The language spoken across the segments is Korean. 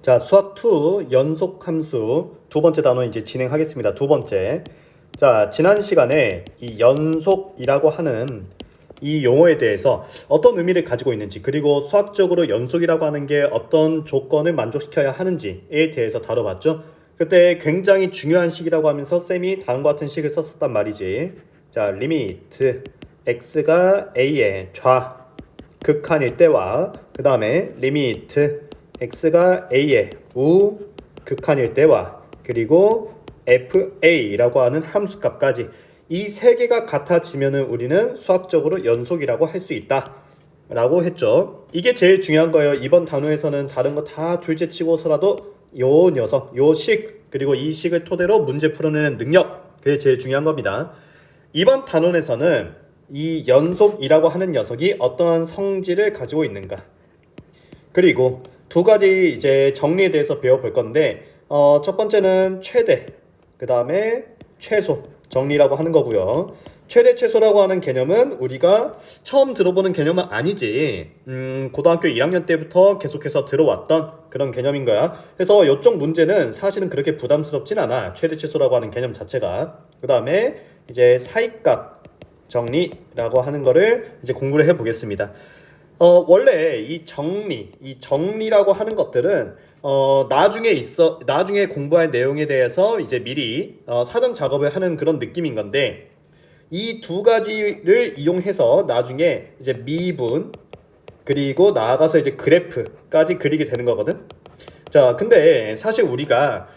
자, 수학 2 연속 함수 두 번째 단원 이제 진행하겠습니다. 두 번째. 자, 지난 시간에 이 연속이라고 하는 이 용어에 대해서 어떤 의미를 가지고 있는지, 그리고 수학적으로 연속이라고 하는 게 어떤 조건을 만족시켜야 하는지에 대해서 다뤄봤죠. 그때 굉장히 중요한 식이라고 하면서 쌤이 다음과 같은 식을 썼었단 말이지. 자, 리미트 x가 a의 좌극한일 때와 그 다음에 리미트 x가 a의 우극한일 때와 그리고 fa라고 하는 함수값까지 이 세 개가 같아지면은 우리는 수학적으로 연속이라고 할 수 있다 라고 했죠. 이게 제일 중요한 거예요. 이번 단원에서는 다른 거 다 둘째치고서라도 요 녀석, 요 식, 그리고 이 식을 토대로 문제 풀어내는 능력, 그게 제일 중요한 겁니다. 이번 단원에서는 이 연속이라고 하는 녀석이 어떠한 성질을 가지고 있는가, 그리고 두 가지 이제 정리에 대해서 배워볼 건데, 첫 번째는 최대, 그 다음에 최소 정리라고 하는 거고요. 최대 최소라고 하는 개념은 우리가 처음 들어보는 개념은 아니지. 고등학교 1학년 때부터 계속해서 들어왔던 그런 개념인 거야. 그래서 이쪽 문제는 사실은 그렇게 부담스럽진 않아. 최대 최소라고 하는 개념 자체가. 그 다음에 이제 사이값 정리라고 하는 거를 이제 공부를 해보겠습니다. 원래 이 정리라고 하는 것들은 나중에 공부할 내용에 대해서 이제 미리 사전 작업을 하는 그런 느낌인 건데, 이 두 가지를 이용해서 나중에 이제 미분, 그리고 나아가서 이제 그래프까지 그리게 되는 거거든. 자, 근데 사실 우리가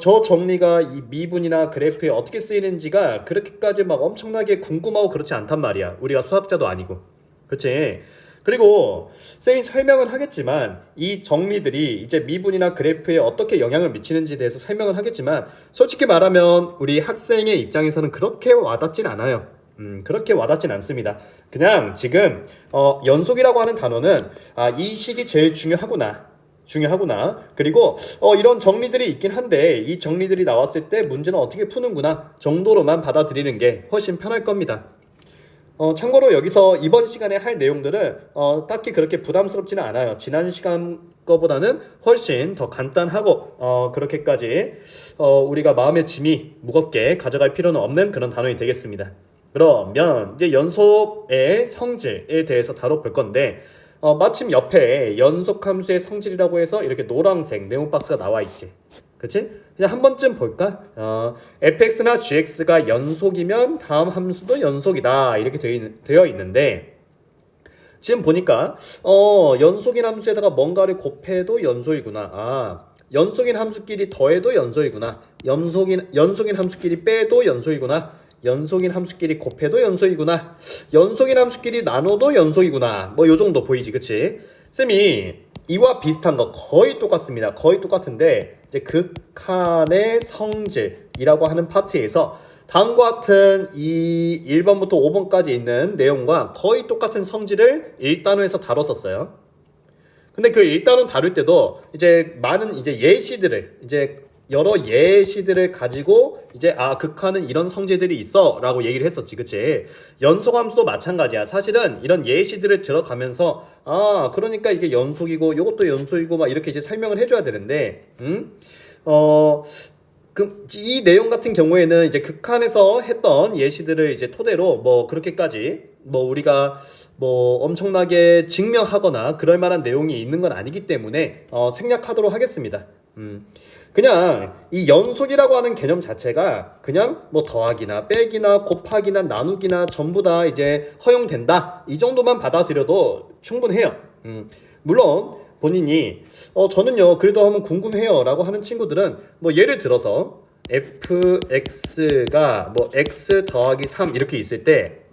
저 정리가 이 미분이나 그래프에 어떻게 쓰이는지가 그렇게까지 막 엄청나게 궁금하고 그렇지 않단 말이야. 우리가 수학자도 아니고. 그치? 그리고 쌤이 설명은 하겠지만 이 정리들이 이제 미분이나 그래프에 어떻게 영향을 미치는지에 대해서 설명은 하겠지만, 솔직히 말하면 우리 학생의 입장에서는 그렇게 와닿진 않아요. 그렇게 와닿진 않습니다. 그냥 지금 연속이라고 하는 단어는 이 식이 제일 중요하구나. 그리고 이런 정리들이 있긴 한데 이 정리들이 나왔을 때 문제는 어떻게 푸는구나 정도로만 받아들이는 게 훨씬 편할 겁니다. 참고로 여기서 이번 시간에 할 내용들은 딱히 그렇게 부담스럽지는 않아요. 지난 시간 거보다는 훨씬 더 간단하고 그렇게까지 우리가 마음의 짐이 무겁게 가져갈 필요는 없는 그런 단원이 되겠습니다. 그러면 이제 연속의 성질에 대해서 다뤄볼 건데, 마침 옆에 연속함수의 성질이라고 해서 이렇게 노란색 네모 박스가 나와 있지. 그치? 그냥 한 번쯤 볼까? fx나 gx가 연속이면 다음 함수도 연속이다 이렇게 되어 있는데, 지금 보니까 연속인 함수에다가 뭔가를 곱해도 연속이구나. 연속인 함수끼리 더해도 연속이구나. 연속인 함수끼리 빼도 연속이구나. 연속인 함수끼리 곱해도 연속이구나. 연속인 함수끼리 나눠도 연속이구나. 뭐 요 정도 보이지, 그치? 쌤이 이와 비슷한 거 거의 똑같습니다. 거의 똑같은데 이제 극한의 성질이라고 하는 파트에서 다음과 같은 이 1번부터 5번까지 있는 내용과 거의 똑같은 성질을 1단원에서 다뤘었어요. 근데 그 1단원 다룰 때도 이제 많은 이제 예시들을, 이제 여러 예시들을 가지고 이제 극한은 이런 성질들이 있어 라고 얘기를 했었지. 그치? 연속함수도 마찬가지야. 사실은 이런 예시들을 들어가면서 그러니까 이게 연속이고 요것도 연속이고 막 이렇게 이제 설명을 해줘야 되는데, 이 내용 같은 경우에는 이제 극한에서 했던 예시들을 이제 토대로 뭐 그렇게까지 뭐 우리가 뭐 엄청나게 증명하거나 그럴 만한 내용이 있는 건 아니기 때문에 생략하도록 하겠습니다. 그냥 이 연속이라고 하는 개념 자체가 그냥 뭐 더하기나 빼기나 곱하기나 나누기나 전부 다 이제 허용된다 이 정도만 받아들여도 충분해요. 물론 본인이 저는요 그래도 한번 궁금해요 라고 하는 친구들은 뭐 예를 들어서 fx가 뭐 x 더하기 3 이렇게 있을 때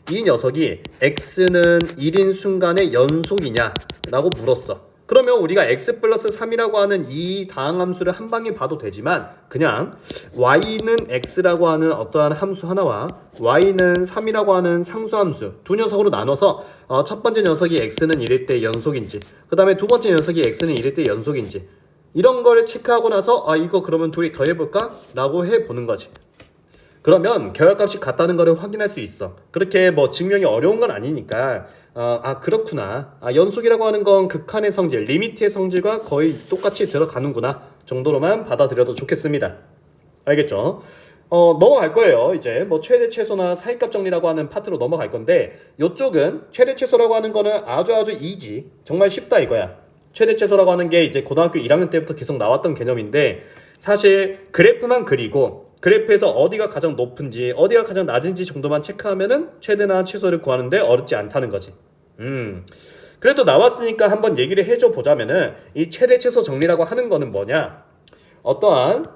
이 녀석이 x는 1인 순간의 연속이냐 라고 물었어. 그러면 우리가 x 플러스 3이라고 하는 이 다항함수를 한 방에 봐도 되지만, 그냥 y는 x라고 하는 어떠한 함수 하나와 y는 3이라고 하는 상수함수 두 녀석으로 나눠서 첫 번째 녀석이 x는 1일 때 연속인지, 그 다음에 두 번째 녀석이 x는 1일 때 연속인지, 이런 거를 체크하고 나서 이거 그러면 둘이 더해볼까? 라고 해보는 거지. 그러면 결합값이 같다는 거를 확인할 수 있어. 그렇게 뭐 증명이 어려운 건 아니니까 그렇구나. 연속이라고 하는 건 극한의 성질, 리미트의 성질과 거의 똑같이 들어가는구나 정도로만 받아들여도 좋겠습니다. 알겠죠? 넘어갈 거예요. 이제 뭐 최대 최소나 사이값 정리라고 하는 파트로 넘어갈 건데 이쪽은 최대 최소라고 하는 거는 아주 이지. 정말 쉽다 이거야. 최대 최소라고 하는 게 이제 고등학교 1학년 때부터 계속 나왔던 개념인데 사실 그래프만 그리고 그래프에서 어디가 가장 높은지 어디가 가장 낮은지 정도만 체크하면은 최대나 최소를 구하는데 어렵지 않다는 거지. 그래도 나왔으니까 한번 얘기를 해줘 보자면은 이 최대 최소 정리라고 하는 거는 뭐냐? 어떠한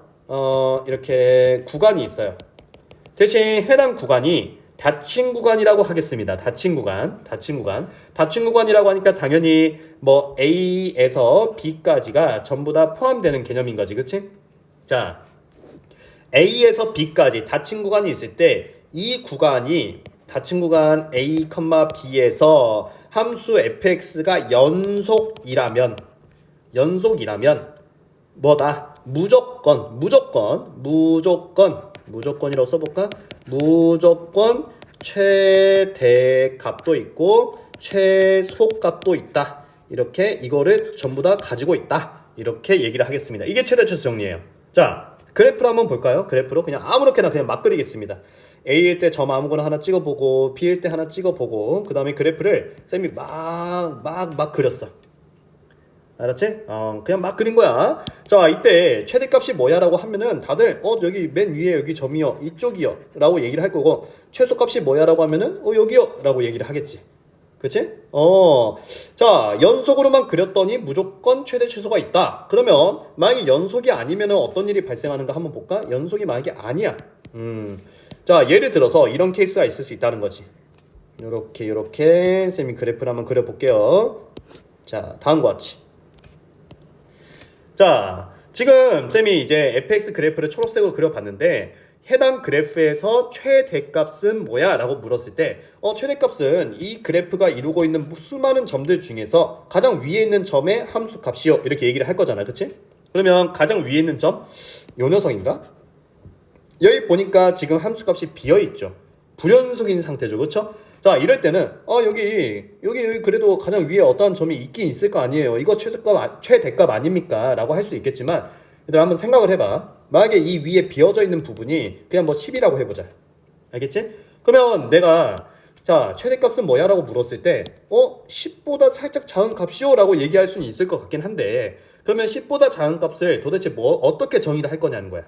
이렇게 구간이 있어요. 대신 해당 구간이 닫힌 구간이라고 하겠습니다. 닫힌 구간이라고 하니까 당연히 뭐 A에서 B까지가 전부 다 포함되는 개념인 거지, 그치? 자, A에서 B까지 닫힌 구간이 있을 때 이 구간이 닫힌 구간 A, B에서 함수 fx가 연속이라면 뭐다? 무조건이라고 써볼까? 무조건 최대값도 있고 최소값도 있다. 이렇게 이거를 전부 다 가지고 있다. 이렇게 얘기를 하겠습니다. 이게 최대 최소 정리예요. 자, 그래프로 한번 볼까요? 그래프로 그냥 아무렇게나 그냥 막 그리겠습니다. A일 때 점 아무거나 하나 찍어보고 B일 때 하나 찍어보고 그 다음에 그래프를 쌤이 막 그렸어. 알았지? 그냥 막 그린 거야. 자, 이때 최대값이 뭐야 라고 하면은 다들 여기 맨 위에 여기 점이요 이쪽이요 라고 얘기를 할 거고 최소값이 뭐야 라고 하면은 여기요 라고 얘기를 하겠지. 그치? 자, 연속으로만 그렸더니 무조건 최대 최소가 있다. 그러면 만약에 연속이 아니면은 어떤 일이 발생하는가 한번 볼까? 연속이 만약에 아니야. 자, 예를 들어서 이런 케이스가 있을 수 있다는 거지. 요렇게 쌤이 그래프를 한번 그려볼게요. 자, 다음과 같이. 자, 지금 쌤이 이제 fx 그래프를 초록색으로 그려봤는데 해당 그래프에서 최대값은 뭐야? 라고 물었을 때 최대값은 이 그래프가 이루고 있는 수많은 점들 중에서 가장 위에 있는 점의 함수 값이요 이렇게 얘기를 할 거잖아, 그치? 그러면 가장 위에 있는 점 요 녀석인가? 여기 보니까 지금 함수 값이 비어있죠. 불연속인 상태죠, 그쵸? 자, 이럴 때는 여기 그래도 가장 위에 어떠한 점이 있긴 있을 거 아니에요. 이거 최대값 아닙니까? 라고 할 수 있겠지만 얘들아 한번 생각을 해봐. 만약에 이 위에 비어져 있는 부분이 그냥 뭐 10이라고 해보자. 알겠지? 그러면 내가 자, 최대값은 뭐야? 라고 물었을 때 10보다 살짝 작은 값이요? 라고 얘기할 수는 있을 것 같긴 한데 그러면 10보다 작은 값을 도대체 어떻게 정의를 할 거냐는 거야.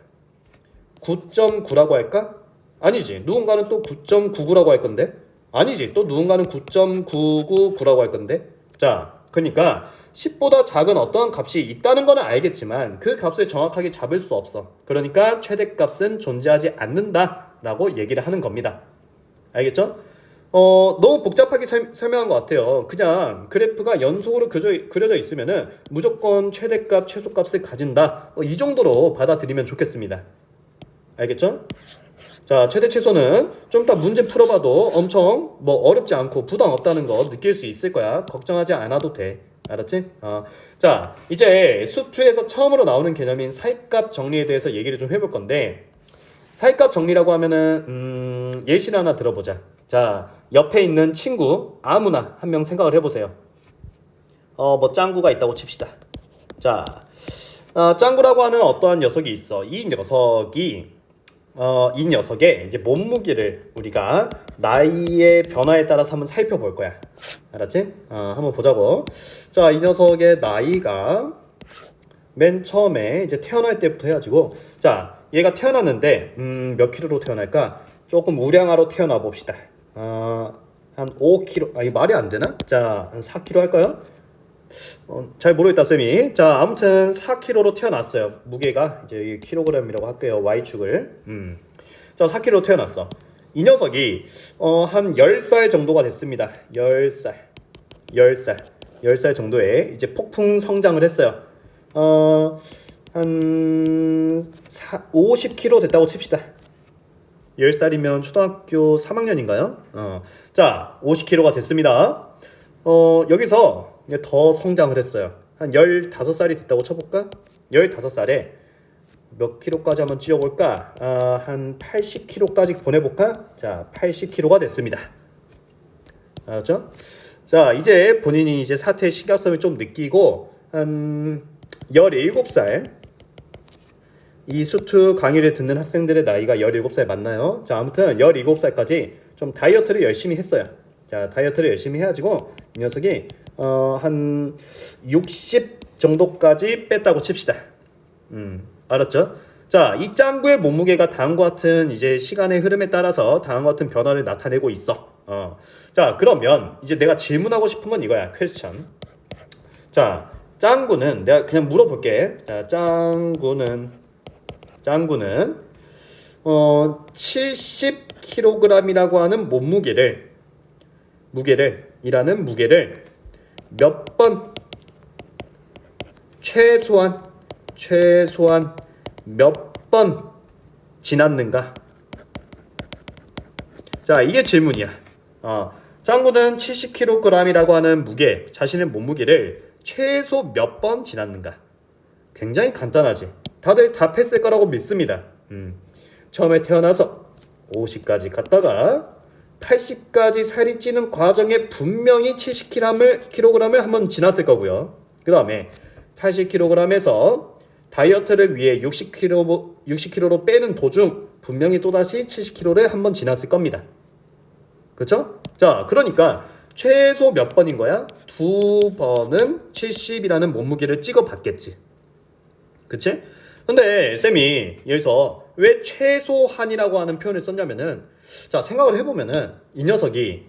9.9라고 할까? 아니지. 누군가는 또 9.99라고 할 건데 아니지. 또 누군가는 9.999라고 할 건데 자, 그러니까 10보다 작은 어떠한 값이 있다는 거는 알겠지만 그 값을 정확하게 잡을 수 없어. 그러니까 최대값은 존재하지 않는다 라고 얘기를 하는 겁니다. 알겠죠? 너무 복잡하게 설명한 것 같아요. 그냥 그래프가 연속으로 그려져 있으면은 무조건 최대값, 최소값을 가진다. 이 정도로 받아들이면 좋겠습니다. 알겠죠? 자, 최대 최소는 좀 이따 문제 풀어봐도 엄청 뭐 어렵지 않고 부담 없다는 거 느낄 수 있을 거야. 걱정하지 않아도 돼. 알았지? 자, 이제 수2에서 처음으로 나오는 개념인 사이값 정리에 대해서 얘기를 좀 해볼 건데 사이값 정리라고 하면은 예시를 하나 들어보자. 자, 옆에 있는 친구 아무나 한 명 생각을 해보세요. 뭐 짱구가 있다고 칩시다. 자, 짱구라고 하는 어떠한 녀석이 있어. 이 녀석의 이제 몸무게를 우리가 나이의 변화에 따라서 한번 살펴볼 거야. 알았지? 한번 보자고. 자, 이 녀석의 나이가 맨 처음에 이제 태어날 때부터 해가지고 자, 얘가 태어났는데 몇 킬로로 태어날까? 조금 우량아로 태어나 봅시다. 한 5kg. 이거 말이 안 되나? 자, 한 4kg 할까요? 잘 모르겠다 쌤이. 자, 아무튼 4kg로 태어났어요. 무게가 이제 킬로그램이라고 할게요. Y축을. 자, 4kg로 태어났어. 이 녀석이 한 10살 정도가 됐습니다. 10살 정도에 이제 폭풍 성장을 했어요. 한 50kg 됐다고 칩시다. 10살이면 초등학교 3학년인가요? 자, 50kg가 됐습니다. 여기서 더 성장을 했어요. 한 15살이 됐다고 쳐볼까? 15살에 몇 킬로까지 한번 찌어볼까? 한 80킬로까지 보내볼까? 자, 80킬로가 됐습니다. 알았죠? 자, 이제 본인이 이제 사태의 심각성을 좀 느끼고 한 17살, 이 수트 강의를 듣는 학생들의 나이가 17살 맞나요? 자, 아무튼 17살까지 좀 다이어트를 열심히 했어요. 자, 다이어트를 열심히 해가지고 이 녀석이 한 60 정도까지 뺐다고 칩시다. 알았죠? 자, 이 짱구의 몸무게가 다음과 같은 이제 시간의 흐름에 따라서 다음과 같은 변화를 나타내고 있어. 자, 그러면 이제 내가 질문하고 싶은 건 이거야. 퀘스천. 자, 짱구는 내가 그냥 물어볼게. 자, 짱구는 70kg이라고 하는 무게를 몇 번 최소한 몇 번 지났는가? 자, 이게 질문이야. 짱구는 70kg이라고 하는 자신의 몸무게를 최소 몇 번 지났는가? 굉장히 간단하지. 다들 답했을 거라고 믿습니다. 처음에 태어나서 50까지 갔다가 80까지 살이 찌는 과정에 분명히 70kg을 한번 지났을 거고요. 그 다음에 80kg에서 다이어트를 위해 60kg로 빼는 도중 분명히 또다시 70kg를 한번 지났을 겁니다. 그쵸? 자, 그러니까 최소 몇 번인 거야? 2번은 70이라는 몸무게를 찍어봤겠지. 그치? 근데 쌤이 여기서 왜 최소한이라고 하는 표현을 썼냐면은, 자, 생각을 해보면은 이 녀석이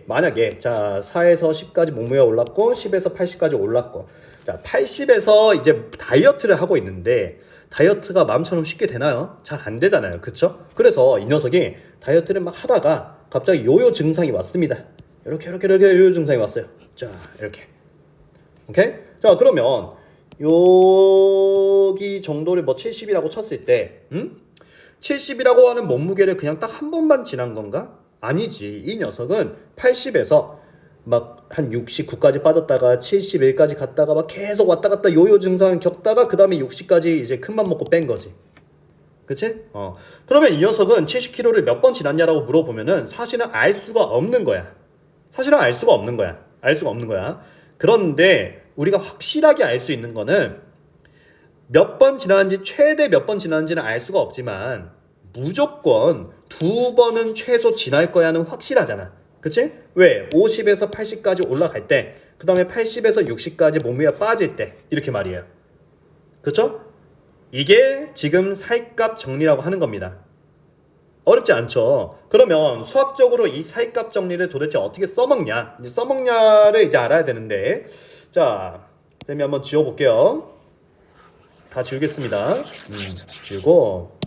만약에 4에서 10까지 몸무게가 올랐고 10에서 80까지 올랐고, 자, 80에서 이제 다이어트를 하고 있는데 다이어트가 마음처럼 쉽게 되나요? 잘 안 되잖아요. 그쵸? 그래서 이 녀석이 다이어트를 막 하다가 갑자기 요요 증상이 왔습니다. 이렇게 요요 증상이 왔어요. 자, 이렇게. 오케이? 자, 그러면 여기 정도를 뭐 70이라고 쳤을 때 70이라고 하는 몸무게를 그냥 딱 한 번만 지난 건가? 아니지. 이 녀석은 80에서 막 한 69까지 빠졌다가 71까지 갔다가 막 계속 왔다 갔다 요요 증상을 겪다가 그 다음에 60까지 이제 큰맘 먹고 뺀 거지. 그치? 그러면 이 녀석은 70kg를 몇 번 지났냐라고 물어보면은 사실은 알 수가 없는 거야. 알 수가 없는 거야. 그런데 우리가 확실하게 알 수 있는 거는 몇 번 지났는지, 최대 몇 번 지났는지는 알 수가 없지만 무조건 2번은 최소 지날 거야는 확실하잖아. 그치? 왜? 50에서 80까지 올라갈 때, 그 다음에 80에서 60까지 몸무게가 빠질 때, 이렇게 말이에요. 그쵸? 이게 지금 살값 정리라고 하는 겁니다. 어렵지 않죠? 그러면 수학적으로 이 살값 정리를 도대체 어떻게 써먹냐? 이제 써먹냐를 이제 알아야 되는데, 자, 쌤이 한번 지워볼게요. 다 지우겠습니다. 지우고,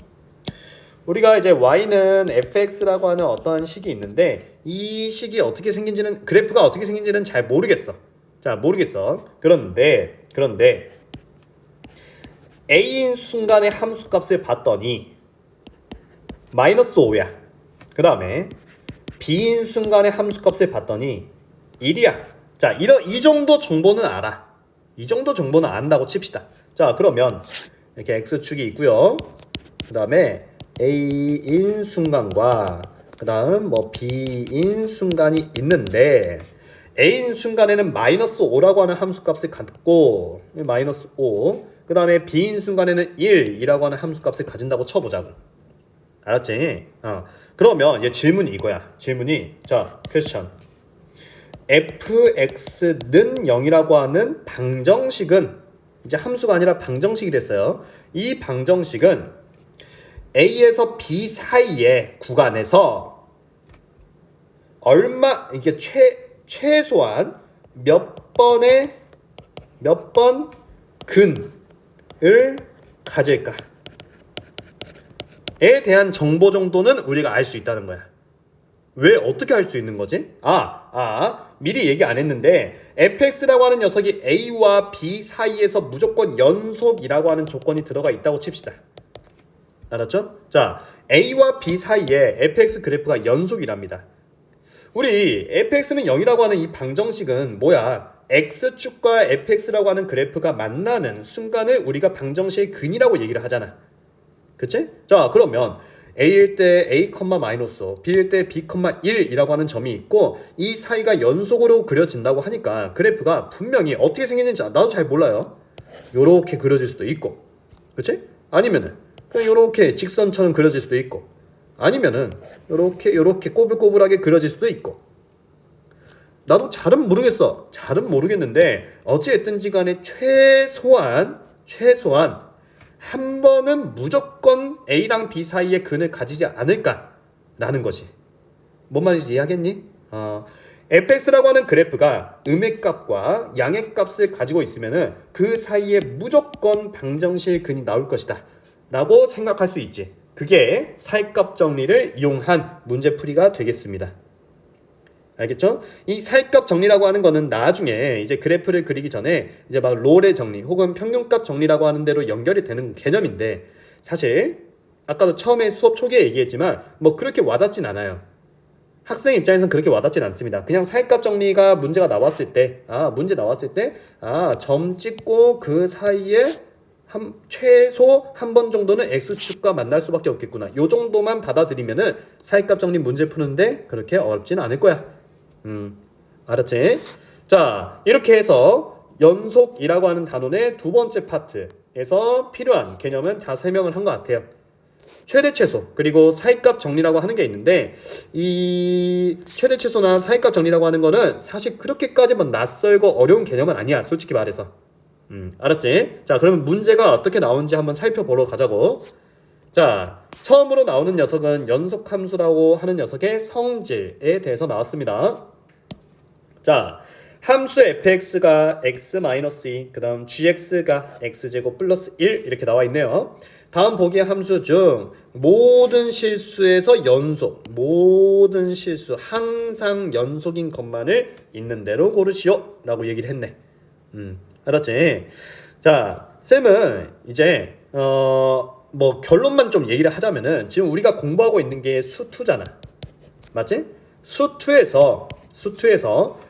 우리가 이제 y는 fx라고 하는 어떠한 식이 있는데 이 식이 어떻게 생긴지는, 그래프가 어떻게 생긴지는 잘 모르겠어. 자, 모르겠어. 그런데 a인 순간의 함수값을 봤더니 마이너스 5야. 그 다음에 b인 순간의 함수값을 봤더니 1이야. 자, 이 정도 정보는 알아. 이 정도 정보는 안다고 칩시다. 자, 그러면 이렇게 x축이 있고요. 그 다음에 a인 순간과 그 다음 뭐 b인 순간이 있는데, a인 순간에는 마이너스 5라고 하는 함수값을 갖고, 마이너스 5, 그 다음에 b인 순간에는 1이라고 하는 함수값을 가진다고 쳐보자고. 알았지? 그러면 얘 질문이 이거야. 자, 퀘스천. fx는 0이라고 하는 방정식은 이제 함수가 아니라 방정식이 됐어요. 이 방정식은 A에서 B 사이의 구간에서 이게 최소한 몇 번 근을 가질까에 대한 정보 정도는 우리가 알 수 있다는 거야. 왜? 어떻게 알 수 있는 거지? 미리 얘기 안 했는데 fx라고 하는 녀석이 A와 B 사이에서 무조건 연속이라고 하는 조건이 들어가 있다고 칩시다. 알았죠? 자, A와 B 사이에 fx 그래프가 연속이랍니다. 우리 fx는 0이라고 하는 이 방정식은 뭐야? x축과 fx라고 하는 그래프가 만나는 순간을 우리가 방정식의 근이라고 얘기를 하잖아. 그치? 자, 그러면 a일 때 a, 마이너스 b일 때 b, 1이라고 하는 점이 있고 이 사이가 연속으로 그려진다고 하니까 그래프가 분명히 어떻게 생겼는지 나도 잘 몰라요. 요렇게 그려질 수도 있고, 그치? 아니면은 그냥 요렇게 직선처럼 그려질 수도 있고, 아니면은 요렇게 꼬불꼬불하게 그려질 수도 있고. 나도 잘은 모르겠어. 잘은 모르겠는데 어찌됐든지 간에 최소한 한 번은 무조건 A랑 B 사이에 근을 가지지 않을까라는 거지. 뭔 말인지 이해하겠니? fx라고 하는 그래프가 음의 값과 양의 값을 가지고 있으면은 그 사이에 무조건 방정식 근이 나올 것이다 라고 생각할 수 있지. 그게 사이값 정리를 이용한 문제풀이가 되겠습니다. 알겠죠? 이 사이값 정리라고 하는 거는 나중에 이제 그래프를 그리기 전에 이제 막 롤의 정리 혹은 평균값 정리라고 하는 대로 연결이 되는 개념인데, 사실 아까도 처음에 수업 초기에 얘기했지만 뭐 그렇게 와닿진 않아요. 학생 입장에서는 그렇게 와닿진 않습니다. 그냥 사이값 정리가 문제가 나왔을 때, 점 찍고 그 사이에 최소 한 번 정도는 x축과 만날 수밖에 없겠구나. 요 정도만 받아들이면은 사이값 정리 문제 푸는데 그렇게 어렵진 않을 거야. 알았지? 자, 이렇게 해서 연속이라고 하는 단원의 두 번째 파트에서 필요한 개념은 다 설명을 한 것 같아요. 최대 최소 그리고 사이값 정리라고 하는 게 있는데, 이 최대 최소나 사이값 정리라고 하는 거는 사실 그렇게까지 뭐 낯설고 어려운 개념은 아니야, 솔직히 말해서. 알았지? 자, 그러면 문제가 어떻게 나오는지 한번 살펴보러 가자고. 자, 처음으로 나오는 녀석은 연속함수라고 하는 녀석의 성질에 대해서 나왔습니다. 자, 함수 fx가 x-2, 그 다음 gx가 x제곱 플러스 1 이렇게 나와 있네요. 다음 보기의 함수 중 모든 실수에서 모든 실수 항상 연속인 것만을 있는 대로 고르시오 라고 얘기를 했네. 알았지? 자, 쌤은 이제 뭐 결론만 좀 얘기를 하자면은 지금 우리가 공부하고 있는 게 수2잖아. 맞지? 수2에서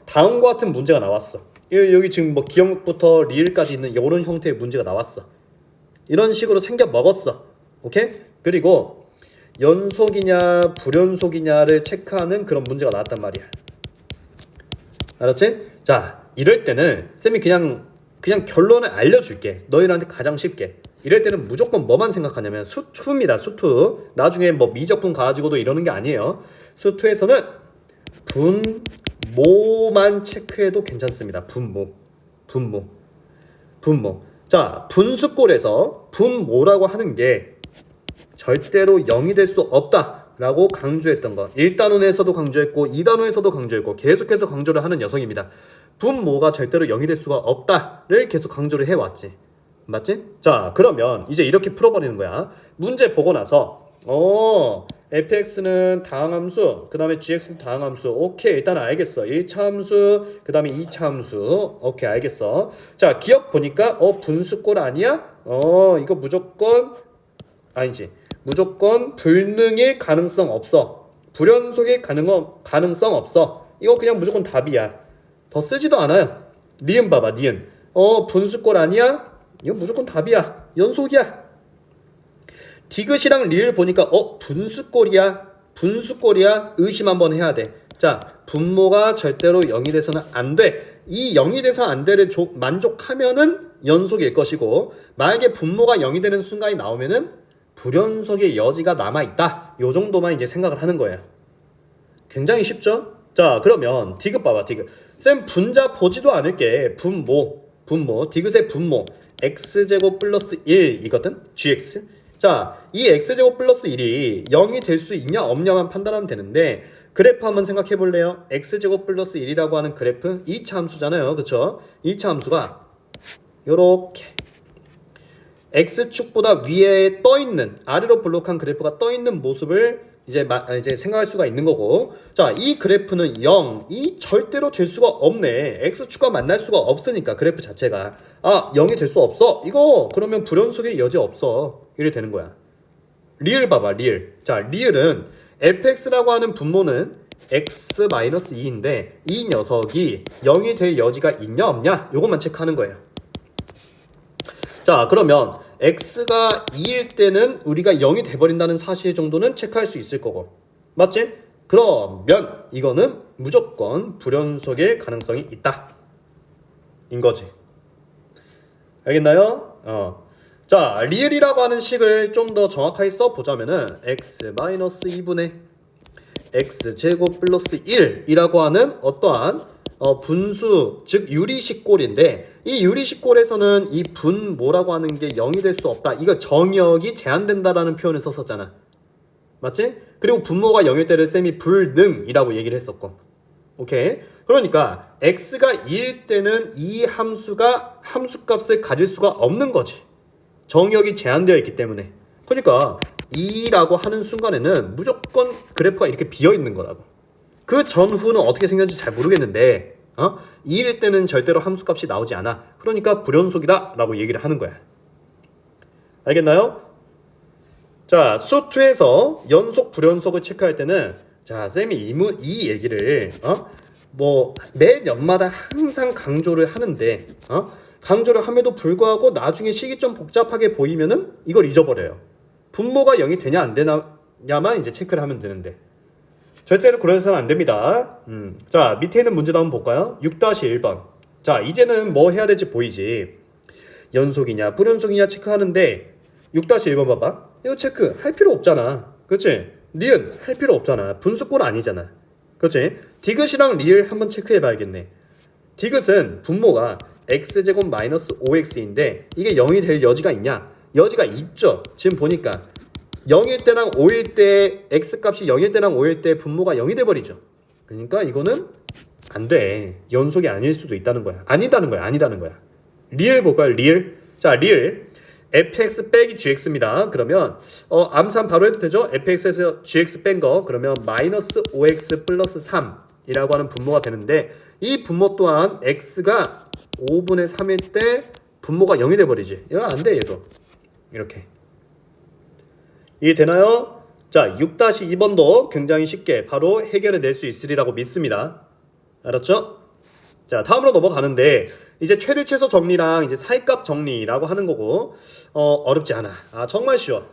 다음과 같은 문제가 나왔어. 여기 지금 뭐 기억부터 리을까지 있는 이런 형태의 문제가 나왔어. 이런 식으로 생겨 먹었어. 오케이? 그리고 연속이냐 불연속이냐를 체크하는 그런 문제가 나왔단 말이야. 알았지? 자, 이럴 때는 쌤이 그냥 결론을 알려줄게. 너희들한테 가장 쉽게. 이럴 때는 무조건 뭐만 생각하냐면 수2입니다. 수2. 나중에 뭐 미적분 가지고도 이러는 게 아니에요. 수2에서는 분모만 체크해도 괜찮습니다. 분모. 자, 분수꼴에서 분모라고 하는 게 절대로 0이 될 수 없다라고 강조했던 거. 1단원에서도 강조했고 2단원에서도 강조했고 계속해서 강조를 하는 녀석입니다. 분모가 절대로 0이 될 수가 없다를 계속 강조를 해왔지. 맞지? 자, 그러면 이제 이렇게 풀어버리는 거야. 문제 보고 나서 fx는 다항함수, 그 다음에 gx는 다항함수. 오케이, 일단 알겠어. 1차 함수, 그 다음에 2차 함수. 오케이, 알겠어. 자, 기억 보니까 분수꼴 아니야? 이거 무조건 아니지. 무조건 불능일 가능성 없어. 불연속일 가능성 없어. 이거 그냥 무조건 답이야. 더 쓰지도 않아요. 니은 봐봐, 니은. 분수꼴 아니야? 이거 무조건 답이야. 연속이야. 디귿이랑 리을 보니까 분수꼴이야. 의심 한번 해야 돼. 자, 분모가 절대로 0이 돼서는 안 돼. 이 0이 돼서 안 돼를 만족하면은 연속일 것이고, 만약에 분모가 0이 되는 순간이 나오면은 불연속의 여지가 남아있다. 요 정도만 이제 생각을 하는 거예요. 굉장히 쉽죠? 자, 그러면 디귿 봐봐, 디귿. 쌤 분자 보지도 않을게. 분모. 디귿의 분모. x제곱 플러스 1이거든? gx. 자, 이 x제곱 플러스 1이 0이 될 수 있냐 없냐만 판단하면 되는데, 그래프 한번 생각해 볼래요? x제곱 플러스 1이라고 하는 그래프 2차 함수잖아요. 그쵸? 2차 함수가 요렇게 x축보다 위에 떠있는, 아래로 블록한 그래프가 떠있는 모습을 이제 생각할 수가 있는 거고, 자, 이 그래프는 0이 절대로 될 수가 없네. x축과 만날 수가 없으니까 그래프 자체가 0이 될 수 없어. 이거 그러면 불연속의 여지 없어. 이래 되는 거야. 리을 봐봐, 리을. 자, 리을은 fx라고 하는 분모는 x-2인데 이 녀석이 0이 될 여지가 있냐 없냐 요것만 체크하는 거예요. 자, 그러면 x가 2일 때는 우리가 0이 돼버린다는 사실 정도는 체크할 수 있을 거고, 맞지? 그러면 이거는 무조건 불연속일 가능성이 있다 인 거지. 알겠나요? 자, 리을이라고 하는 식을 좀 더 정확하게 써보자면은 x-2분의 x제곱 플러스 1이라고 하는 어떠한 분수, 즉 유리식골인데, 이 유리식골에서는 이 분 뭐라고 하는 게 0이 될 수 없다, 이거 정역이 제한된다라는 표현을 썼었잖아. 맞지? 그리고 분모가 0일 때를 쌤이 불능이라고 얘기를 했었고. 오케이? 그러니까 x가 2일 때는 이 함수가 함수값을 가질 수가 없는 거지. 정역이 제한되어 있기 때문에. 그러니까 2라고 하는 순간에는 무조건 그래프가 이렇게 비어 있는 거라고. 그 전후는 어떻게 생겼는지 잘 모르겠는데 2일 때는 절대로 함수값이 나오지 않아. 그러니까 불연속이다 라고 얘기를 하는 거야. 알겠나요? 자, 수2에서 연속 불연속을 체크할 때는, 자, 쌤이 이 얘기를 매 년마다 항상 강조를 하는데 강조를 함에도 불구하고 나중에 식이 좀 복잡하게 보이면은 이걸 잊어버려요. 분모가 0이 되냐 안 되냐만 이제 체크를 하면 되는데 절대로 그래서는 안 됩니다. 자, 밑에 있는 문제도 한번 볼까요? 6-1번. 자, 이제는 뭐 해야 될지 보이지. 연속이냐 불연속이냐 체크하는데 6-1번 봐봐. 이거 체크 할 필요 없잖아. 그치? 니은 할 필요 없잖아. 분수꼴 아니잖아. 그치? 디귿이랑 리을 한번 체크해 봐야겠네. 디귿은 분모가 x제곱 마이너스 5x인데 이게 0이 될 여지가 있냐? 여지가 있죠. 지금 보니까 0일 때랑 5일 때 x값이 0일 때랑 5일 때 분모가 0이 돼버리죠. 그러니까 이거는 안 돼. 연속이 아닐 수도 있다는 거야. 아니다는 거야. 리을 볼까요? 리을. 자, 리을 fx 빼기 gx입니다. 그러면 암산 바로 해도 되죠? fx에서 gx 뺀 거, 그러면 마이너스 5x 플러스 3이라고 하는 분모가 되는데, 이 분모 또한 x가 5분의 3일 때 분모가 0이 돼버리지. 이거 안 돼, 얘도. 이렇게. 이해되나요? 자, 6-2번도 굉장히 쉽게 바로 해결해 낼 수 있으리라고 믿습니다. 알았죠? 자, 다음으로 넘어가는데, 이제 최대 최소 정리랑 이제 사이값 정리라고 하는 거고, 어렵지 않아. 아, 정말 쉬워.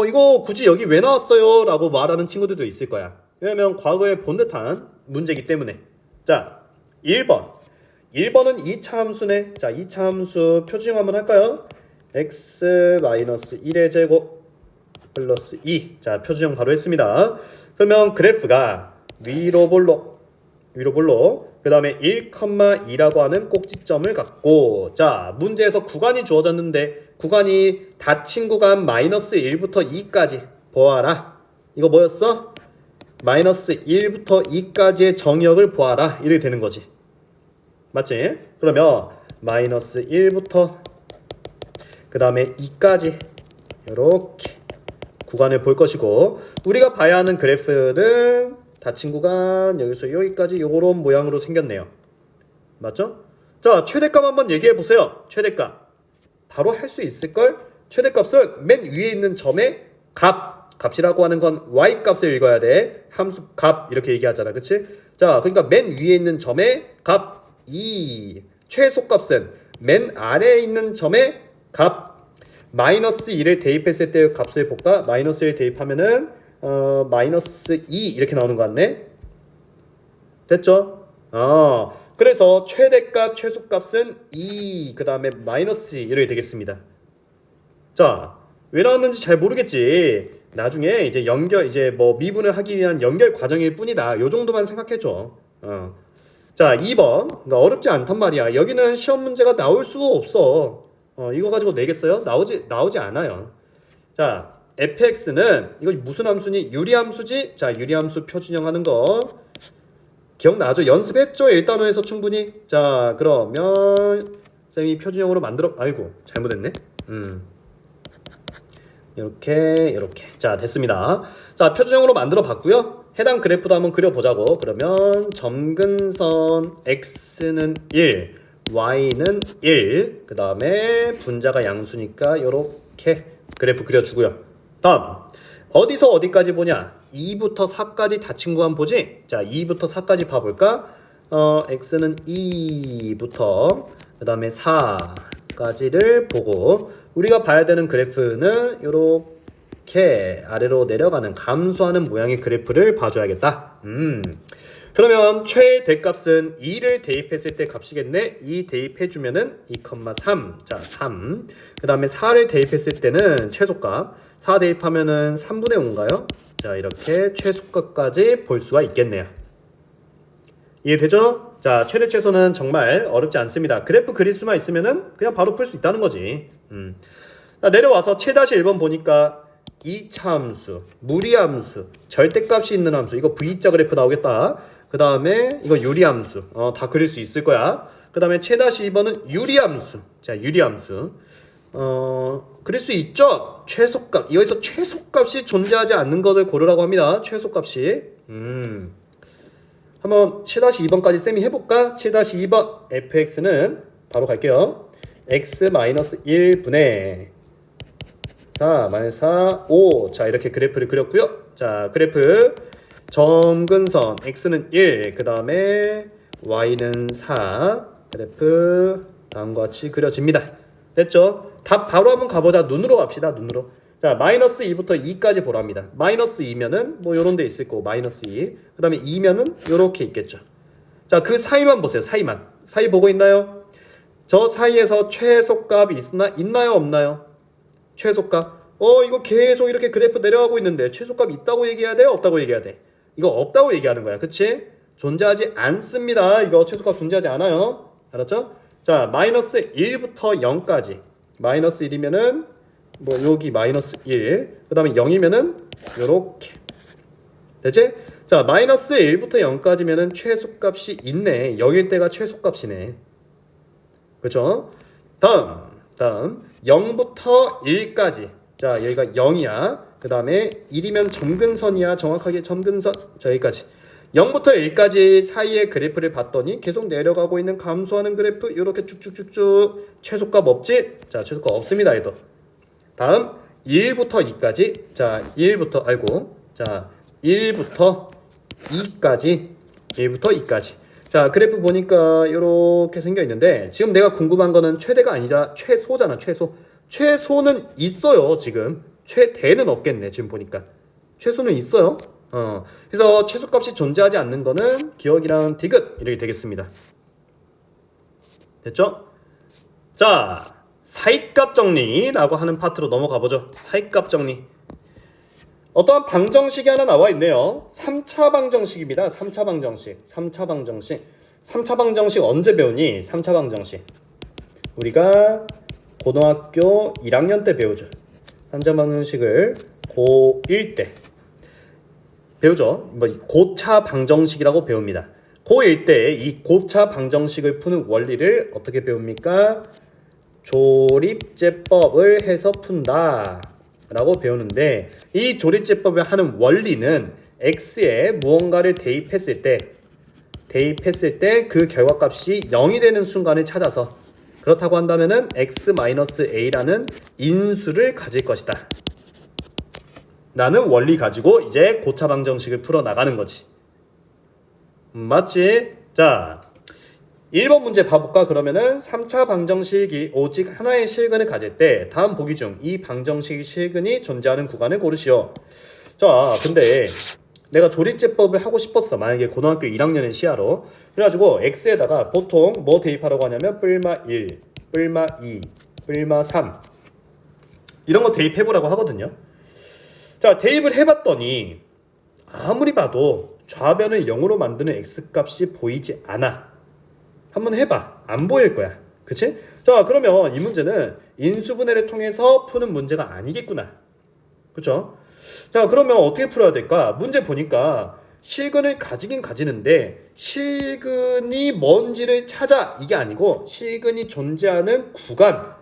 이거 굳이 여기 왜 나왔어요? 라고 말하는 친구들도 있을 거야. 왜냐면 과거에 본 듯한 문제이기 때문에. 자, 1번. 1번은 2차 함수네. 자, 2차 함수 표준형 한번 할까요? x-1의 제곱 플러스 2. 자, 표준형 바로 했습니다. 그러면 그래프가 위로 볼록 그 다음에 1,2라고 하는 꼭지점을 갖고, 자, 문제에서 구간이 주어졌는데 구간이 닫힌 구간 마이너스 1부터 2까지 보아라. 이거 뭐였어? 마이너스 1부터 2까지의 정역을 보아라. 이렇게 되는 거지. 맞지? 그러면 마이너스 1부터 그 다음에 2까지 이렇게 구간을 볼 것이고, 우리가 봐야 하는 그래프는 닫힌 구간 여기서 여기까지 요런 모양으로 생겼네요. 맞죠? 자, 최대값 한번 얘기해 보세요. 최대값 바로 할 수 있을걸? 최대값은 맨 위에 있는 점의 값이라고 하는 건 y값을 읽어야 돼. 함수 값 이렇게 얘기하잖아. 그치? 자, 그러니까 맨 위에 있는 점의 값 2. 최소값은 맨 아래에 있는 점의 값 마이너스 2를 대입했을 때의 값을 볼까? 마이너스 1 대입하면은 마이너스 2 이렇게 나오는 것 같네. 됐죠? 그래서 최대값, 최소값은 2, 그 다음에 마이너스 2 이렇게 되겠습니다. 자, 왜 나왔는지 잘 모르겠지. 나중에 이제 이제 뭐 미분을 하기 위한 연결 과정일 뿐이다. 요 정도만 생각해줘. 자, 2번. 그러니까 어렵지 않단 말이야. 여기는 시험 문제가 나올 수도 없어. 이거 가지고 내겠어요? 나오지 않아요. 자, fx는 이거 무슨 함수니? 유리함수지? 자, 유리함수 표준형 하는 거 기억나죠? 연습했죠? 1단원에서 충분히. 자, 그러면 쌤이 표준형으로 아이고 잘못했네. 이렇게 자, 됐습니다. 자, 표준형으로 만들어 봤고요. 해당 그래프도 한번 그려보자고. 그러면 점근선 x는 1, y는 1, 그 다음에 분자가 양수니까 이렇게 그래프 그려주고요. 다음 어디서 어디까지 보냐? 2부터 4까지 닫힌 구간 보지? 자, 2부터 4까지 봐볼까? x는 2부터 그 다음에 4까지를 보고 우리가 봐야 되는 그래프는 이렇게 아래로 내려가는 감소하는 모양의 그래프를 봐줘야겠다. 그러면 최대값은 2를 대입했을 때 값이겠네. 2 대입해주면은 2,3. 자, 3. 그 다음에 4를 대입했을 때는 최소값. 4 대입하면은 3분의 5인가요? 자, 이렇게 최소값까지 볼 수가 있겠네요. 이해되죠? 자, 최대 최소는 정말 어렵지 않습니다. 그래프 그릴 수만 있으면은 그냥 바로 풀 수 있다는 거지. 자, 내려와서 최-1번 보니까 2차 함수, 무리함수, 절대값이 있는 함수. 이거 V자 그래프 나오겠다. 그 다음에 이거 유리함수. 다 그릴 수 있을 거야. 그 다음에 최-2번은 유리함수. 자, 유리함수. 그릴 수 있죠? 최소값. 여기서 최소값이 존재하지 않는 것을 고르라고 합니다. 최소값이. 한번 7-2번까지 쌤이 해볼까? 7-2번 fx는 바로 갈게요. x-1분의 4, 4, 5. 자, 이렇게 그래프를 그렸고요. 자, 그래프 점근선 x는 1, 그 다음에 y는 4. 그래프 다음과 같이 그려집니다. 됐죠? 답 바로 한번 가보자. 눈으로 갑시다. 눈으로. 자, 마이너스 2부터 2까지 보랍니다. 마이너스 2면은 뭐 요런 데 있을 거고 마이너스 2. 그 다음에 2면은 요렇게 있겠죠. 자, 그 사이만 보세요. 사이만. 사이 보고 있나요? 저 사이에서 최소값이 있나요? 없나요? 최소값. 이거 계속 이렇게 그래프 내려가고 있는데 최소값 있다고 얘기해야 돼요? 없다고 얘기해야 돼? 이거 없다고 얘기하는 거야. 그치? 존재하지 않습니다. 이거 최소값 존재하지 않아요. 알았죠? 자, 마이너스 1부터 0까지. 마이너스 1이면은 뭐 여기 마이너스 1. 그 다음에 0이면은 요렇게. 되지? 자, 마이너스 1부터 0까지면은 최소값이 있네. 0일 때가 최소값이네. 그쵸? 다음 0부터 1까지. 자, 여기가 0이야. 그 다음에 1이면 점근선이야. 정확하게 점근선. 자, 여기까지 0부터 1까지 사이의 그래프를 봤더니 계속 내려가고 있는 감소하는 그래프. 이렇게 쭉쭉쭉쭉. 최소값 없지? 자, 최소값 없습니다. 얘도. 다음 1부터 2까지. 자, 1부터 2까지. 1부터 2까지. 자, 그래프 보니까 이렇게 생겨 있는데 지금 내가 궁금한 거는 최대가 아니자 최소잖아. 최소는 있어요. 지금 최대는 없겠네. 지금 보니까 최소는 있어요. 그래서 최소값이 존재하지 않는 거는 기억이랑 디귿 이렇게 되겠습니다. 됐죠? 자, 사이값 정리라고 하는 파트로 넘어가 보죠. 사이값 정리. 어떠한 방정식이 하나 나와 있네요. 3차 방정식입니다. 3차 방정식. 3차 방정식 언제 배우니? 3차 방정식. 우리가 고등학교 1학년 때 배우죠. 3차 방정식을 고1 때 배우죠. 뭐 고차 방정식이라고 배웁니다. 고1 때 이 고차 방정식을 푸는 원리를 어떻게 배웁니까? 조립제법을 해서 푼다 라고 배우는데 이 조립제법을 하는 원리는 x에 무언가를 대입했을 때 그 결과값이 0이 되는 순간을 찾아서 그렇다고 한다면은 x-a라는 인수를 가질 것이다 라는 원리 가지고 이제 고차 방정식을 풀어 나가는 거지. 맞지? 자, 1번 문제 봐볼까? 그러면은 3차 방정식이 오직 하나의 실근을 가질 때 다음 보기 중 이 방정식 실근이 존재하는 구간을 고르시오. 자, 근데 내가 조립제법을 하고 싶었어. 만약에 고등학교 1학년의 시야로. 그래가지고 x에다가 보통 뭐 대입하라고 하냐면 뿔마 1, 뿔마 2, 뿔마 3 이런 거 대입해보라고 하거든요. 자, 대입을 해봤더니 아무리 봐도 좌변을 0으로 만드는 x값이 보이지 않아. 한번 해봐. 안 보일 거야. 그치? 자, 그러면 이 문제는 인수분해를 통해서 푸는 문제가 아니겠구나. 그쵸? 자, 그러면 어떻게 풀어야 될까? 문제 보니까 실근을 가지긴 가지는데 실근이 뭔지를 찾아 이게 아니고 실근이 존재하는 구간,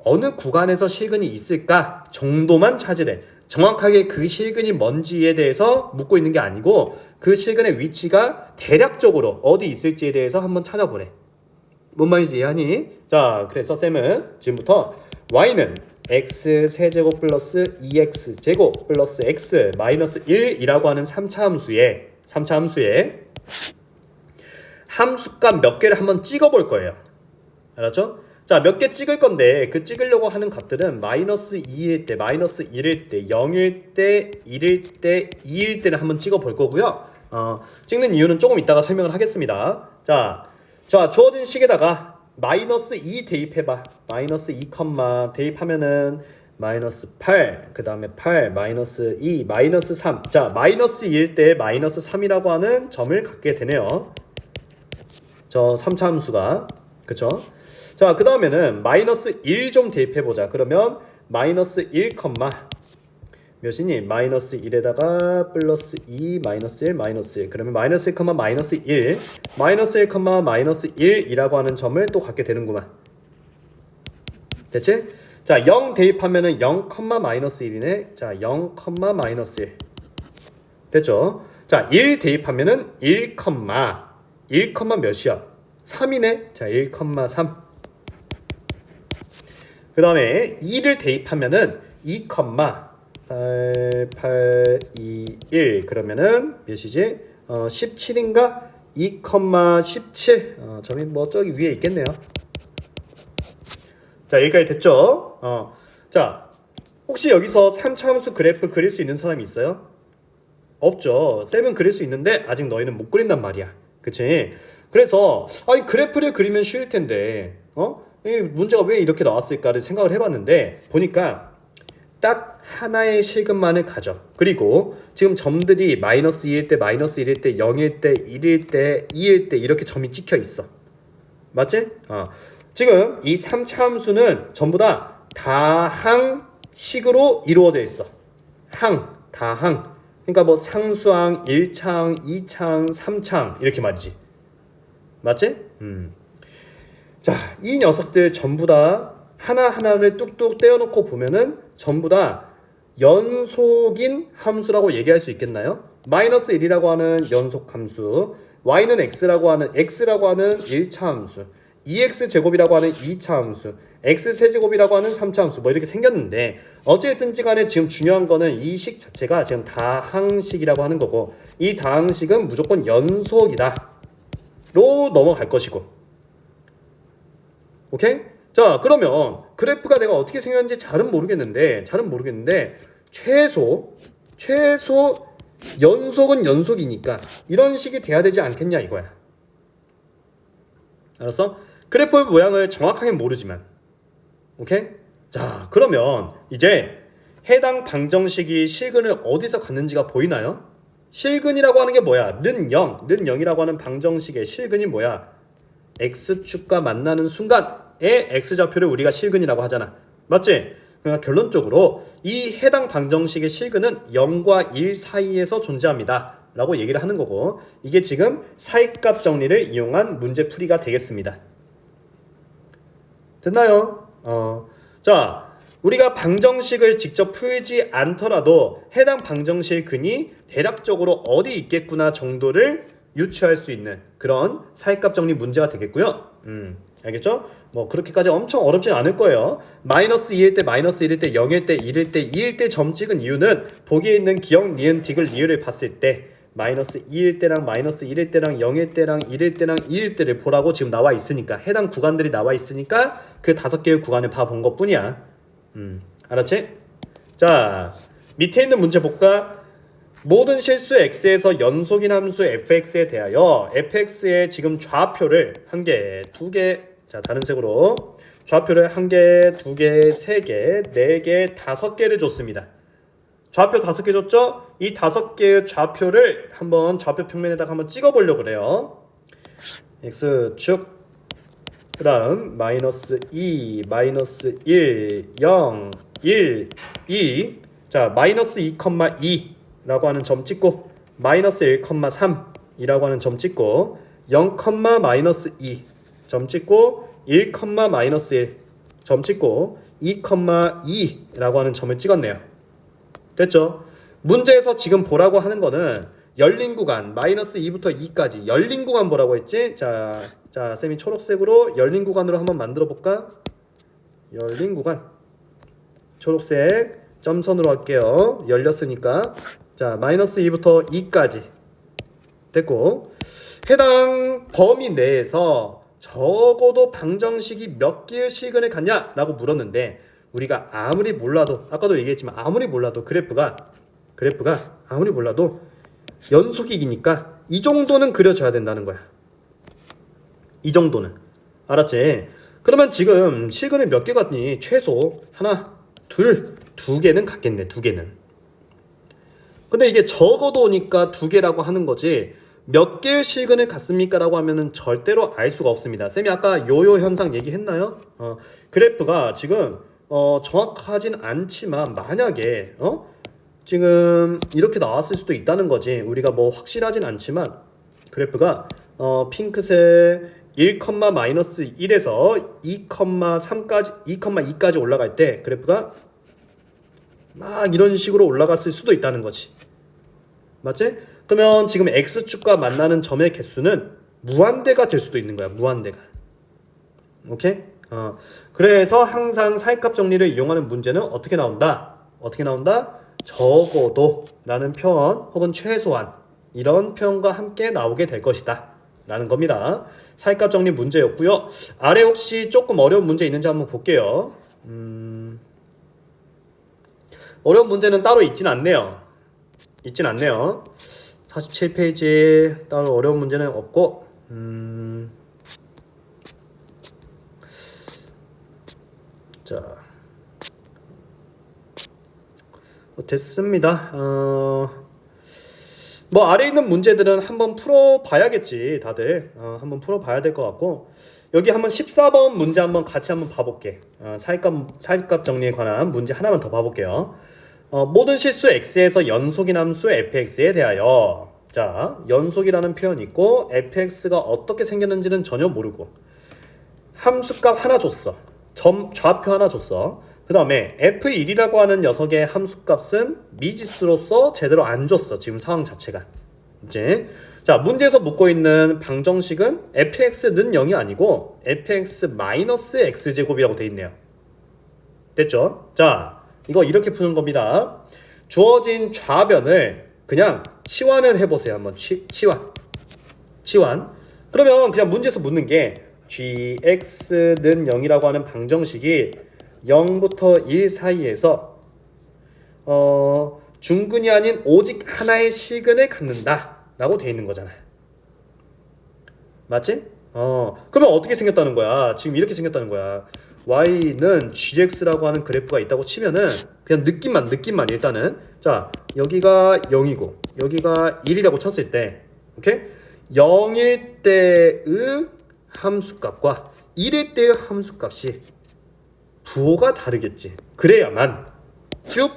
어느 구간에서 실근이 있을까 정도만 찾으래. 정확하게 그 실근이 뭔지에 대해서 묻고 있는 게 아니고 그 실근의 위치가 대략적으로 어디 있을지에 대해서 한번 찾아보래. 뭔 말인지 이해하니? 자, 그래서 쌤은 지금부터 y는 x 세제곱 플러스 2x 제곱 플러스 x 마이너스 1이라고 하는 3차 함수에 함수값 몇 개를 한번 찍어 볼 거예요. 알았죠? 자, 몇 개 찍을 건데 그 찍으려고 하는 값들은 마이너스 2일 때, 마이너스 1일 때, 0일 때, 1일 때, 2일 때를 한번 찍어 볼 거고요. 찍는 이유는 조금 이따가 설명을 하겠습니다. 자, 주어진 식에다가 마이너스 2 대입해봐. 마이너스 2, 대입하면은 마이너스 8, 그 다음에 8, 마이너스 2, 마이너스 3. 자, 마이너스 2일 때 마이너스 3이라고 하는 점을 갖게 되네요. 저 3차 함수가. 그쵸? 자, 그 다음에는 마이너스 1 좀 대입해보자. 그러면 마이너스 1, 몇이니? 마이너스 1에다가 플러스 2, 마이너스 1, 마이너스 1. 그러면 마이너스 1, 마이너스 1, 마이너스 1, 마이너스 1이라고 하는 점을 또 갖게 되는구만. 됐지? 자, 0 대입하면은 0, 마이너스 1이네. 자, 0, 마이너스 1. 됐죠? 자, 1 대입하면은 1, 몇이야? 3이네. 자, 1, 3. 그 다음에 2를 대입하면은 2, 8, 2, 1 그러면은 몇이지? 17인가? 2, 17 점이 뭐 저기 위에 있겠네요. 자, 여기까지 됐죠? 자, 혹시 여기서 3차 함수 그래프 그릴 수 있는 사람이 있어요? 없죠. 쌤은 그릴 수 있는데 아직 너희는 못 그린단 말이야. 그치? 그래서 아니 그래프를 그리면 쉬울 텐데 이 문제가 왜 이렇게 나왔을까를 생각을 해봤는데 보니까 딱 하나의 실근만을 가져. 그리고 지금 점들이 마이너스 2일 때, 마이너스 1일 때, 0일 때, 1일 때, 2일 때 이렇게 점이 찍혀 있어. 맞지? 지금 이 3차 함수는 전부 다 다항식으로 이루어져 있어. 다항. 그러니까 뭐 상수항, 1차항, 2차항, 3차항 이렇게 말이지. 맞지? 자, 이 녀석들 전부 다 하나하나를 뚝뚝 떼어놓고 보면은 전부 다 연속인 함수라고 얘기할 수 있겠나요? 마이너스 1이라고 하는 연속 함수, y는 x라고 하는 1차 함수, 2x 제곱이라고 하는 2차 함수, x 세제곱이라고 하는 3차 함수 뭐 이렇게 생겼는데 어쨌든지 간에 지금 중요한 거는 이 식 자체가 지금 다항식이라고 하는 거고 이 다항식은 무조건 연속이다 로 넘어갈 것이고. 오케이? 자, 그러면 그래프가 내가 어떻게 생겼는지 잘은 모르겠는데 최소 연속은 연속이니까 이런 식이 돼야 되지 않겠냐 이거야. 알았어? 그래프의 모양을 정확하게 모르지만. 오케이? 자, 그러면 이제 해당 방정식이 실근을 어디서 갖는지가 보이나요? 실근이라고 하는 게 뭐야? 는 0이라고 하는 방정식의 실근이 뭐야? x축과 만나는 순간에 x좌표를 우리가 실근이라고 하잖아. 맞지? 그러니까 결론적으로 이 해당 방정식의 실근은 0과 1 사이에서 존재합니다 라고 얘기를 하는 거고 이게 지금 사이값 정리를 이용한 문제풀이가 되겠습니다. 됐나요? 자, 우리가 방정식을 직접 풀지 않더라도 해당 방정식의 근이 대략적으로 어디 있겠구나 정도를 유추할 수 있는 그런 사이값 정리 문제가 되겠고요. 알겠죠? 뭐 그렇게까지 엄청 어렵진 않을 거예요. 마이너스 2일 때, 마이너스 1일 때, 0일 때, 1일 때, 2일 때 점 찍은 이유는 보기에 있는 기역, 니은, 디귿, 리을을 봤을 때 마이너스 2일 때랑 마이너스 1일 때랑 0일 때랑 1일 때랑 2일 때를 보라고 지금 나와 있으니까 해당 구간들이 나와 있으니까 그 5개의 구간을 봐본 것 뿐이야. 알았지? 자, 밑에 있는 문제 볼까? 모든 실수 x에서 연속인 함수 fx에 대하여 fx의 지금 좌표를 1개, 2개, 자 다른 색으로 좌표를 1개, 2개, 3개, 4개, 5개를 줬습니다. 좌표 5개 줬죠? 이 5개의 좌표를 한번 좌표 평면에다가 한번 찍어보려고 그래요. x축, 그 다음 마이너스 2, 마이너스 1, 0, 1, 2. 자, 마이너스 2,2 라고 하는 점 찍고 마이너스 1,3 이라고 하는 점 찍고 0, 마이너스 2 점 찍고 1, 마이너스 1 점 찍고 2, 2 라고 하는 점을 찍었네요. 됐죠? 문제에서 지금 보라고 하는 거는 열린 구간 마이너스 2부터 2까지 열린 구간 보라고 했지? 자, 쌤이 초록색으로 열린 구간으로 한번 만들어 볼까? 열린 구간. 초록색 점선으로 할게요. 열렸으니까. 자, 마이너스 2부터 2까지 됐고, 해당 범위 내에서 적어도 방정식이 몇 개의 시근을 갖냐 라고 물었는데, 우리가 아무리 몰라도, 아까도 얘기했지만 아무리 몰라도 그래프가 아무리 몰라도 연속이니까 이 정도는 그려줘야 된다는 거야. 이 정도는. 알았지? 그러면 지금 시근을 몇 개 갖니? 최소 하나, 둘, 두 개는 갖겠네. 두 개는. 근데 이게 적어도니까 두 개라고 하는 거지, 몇 개의 시근을 갖습니까? 라고 하면은 절대로 알 수가 없습니다. 쌤이 아까 요요 현상 얘기했나요? 그래프가 지금 정확하진 않지만 만약에 지금 이렇게 나왔을 수도 있다는 거지. 우리가 뭐 확실하진 않지만 그래프가 핑크색 1,-1에서 2,3까지 2,2까지 올라갈 때 그래프가 막 이런 식으로 올라갔을 수도 있다는 거지. 맞지? 그러면 지금 x축과 만나는 점의 개수는 무한대가 될 수도 있는 거야. 무한대가. 오케이? 그래서 항상 사이값 정리를 이용하는 문제는 어떻게 나온다? 어떻게 나온다? 적어도 라는 표현 혹은 최소한 이런 표현과 함께 나오게 될 것이다 라는 겁니다. 사이값 정리 문제였고요. 아래 혹시 조금 어려운 문제 있는지 한번 볼게요. 어려운 문제는 따로 있진 않네요. 47페이지에 따로 어려운 문제는 없고, 자, 됐습니다. 뭐 아래 있는 문제들은 한번 풀어봐야겠지. 다들 한번 풀어봐야 될 것 같고, 여기 한번 14번 문제 한번 같이 한번 봐볼게. 사이값 정리에 관한 문제 하나만 더 봐볼게요. 모든 실수 x에서 연속인 함수 fx에 대하여, 자, 연속이라는 표현이 있고 fx가 어떻게 생겼는지는 전혀 모르고 함수값 하나 줬어. 좌표 하나 줬어. 그 다음에 f1이라고 하는 녀석의 함수값은 미지수로서 제대로 안 줬어. 지금 상황 자체가. 이제 자, 문제에서 묻고 있는 방정식은 fx는 0이 아니고 fx-x제곱이라고 돼 있네요. 됐죠? 자, 이거 이렇게 푸는 겁니다. 주어진 좌변을 그냥 치환을 해보세요. 한번 치환. 그러면 그냥 문제에서 묻는 게 gx는 0이라고 하는 방정식이 0부터 1 사이에서 중근이 아닌 오직 하나의 시근을 갖는다 라고 돼 있는 거잖아. 맞지? 그러면 어떻게 생겼다는 거야? 지금 이렇게 생겼다는 거야. y는 gx라고 하는 그래프가 있다고 치면은 그냥 느낌만 일단은, 자, 여기가 0이고 여기가 1이라고 쳤을 때, 오케이? 0일 때의 함수값과 1일 때의 함수값이 부호가 다르겠지. 그래야만 쭉